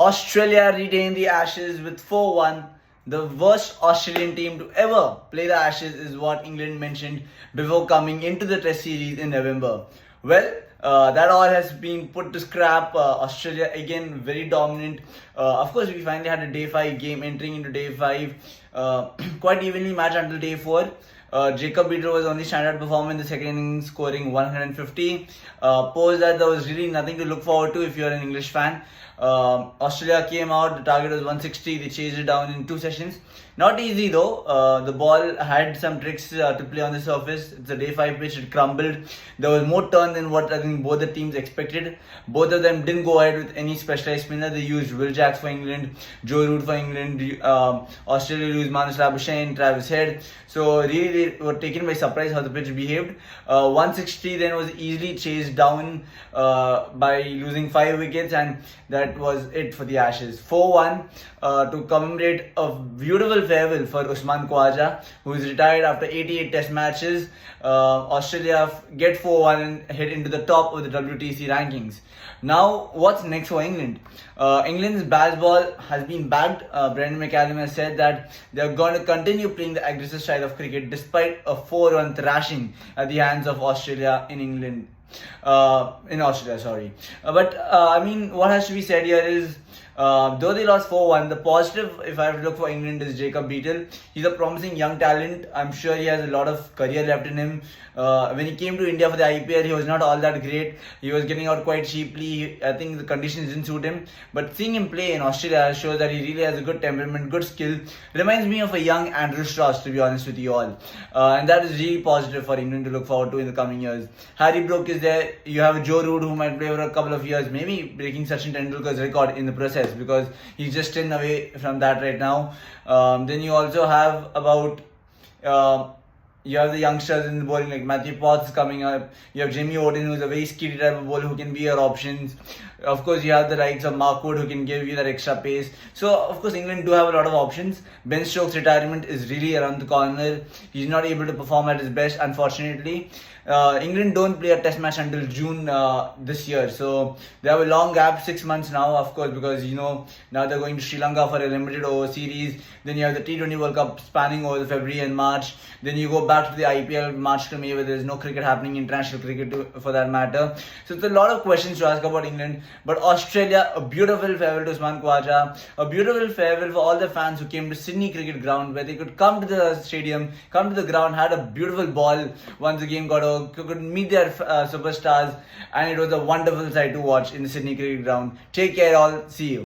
Australia retained the Ashes with 4-1. The worst Australian team to ever play the Ashes is what England mentioned before coming into the Test series in November. Well, that all has been put to scrap. Australia again very dominant. Of course, we finally had a day 5 game entering into day 5. Quite evenly matched until day 4. Jacob Beater was only standout performer in the second innings, scoring 150. Post that, there was really nothing to look forward to if you're an English fan. Australia came out, the target was 160, they chased it down in 2 sessions. Not easy though, the ball had some tricks to play on the surface. It's a day 5 pitch, it crumbled. There was more turn than what I think both the teams expected. Both of them didn't go ahead with any specialized spinner. They used Will Jacks for England, Joe Root for England, Australia used Manus Labuschagne, Travis Head. So really they were taken by surprise how the pitch behaved. 160 then was easily chased down by losing 5 wickets, and that was it for the Ashes. 4-1 to commemorate a beautiful farewell for Usman Khawaja, who is retired after 88 Test matches. Australia get 4-1 and head into the top of the WTC rankings. Now, what's next for England? England's Bazball has been backed. Brendan McCallum has said that they are going to continue playing the aggressive style of cricket despite a 4-1 thrashing at the hands of Australia in England. In Australia, sorry. I mean, what has to be said here is, though they lost 4-1, the positive, if I have to look for England, is Jacob Beatle. He's a promising young talent. I'm sure he has a lot of career left in him. When he came to India for the IPL, he was not all that great. He was getting out quite cheaply. I think the conditions didn't suit him. But seeing him play in Australia shows that he really has a good temperament, good skill. Reminds me of a young Andrew Strauss, to be honest with you all. And that is really positive for England to look forward to in the coming years. Harry Brook is there. You have Joe Root, who might play for a couple of years, maybe breaking Sachin Tendulkar's record in the process, because he's just 10 away from that right now. Then you also have you have the youngsters in the bowling like Matthew Potts coming up. You have Jamie Odin, who's a very skilled type of bowler who can be your options. Of course, you have the likes of Mark Wood, who can give you that extra pace. So, of course, England do have a lot of options. Ben Stokes' retirement is really around the corner. He's not able to perform at his best, unfortunately. England don't play a test match until June this year. So, they have a long gap, 6 months now, of course, because, now they're going to Sri Lanka for a limited over series. Then you have the T20 World Cup spanning over February and March. Then you go back to the IPL March to May, where there's no cricket happening, international cricket for that matter. So, it's a lot of questions to ask about England. But Australia, a beautiful farewell to Usman Khawaja, a beautiful farewell for all the fans who came to Sydney Cricket Ground, where they could come to the stadium, come to the ground, had a beautiful ball once the game got over, could meet their superstars, and it was a wonderful sight to watch in the Sydney Cricket Ground. Take care all, see you.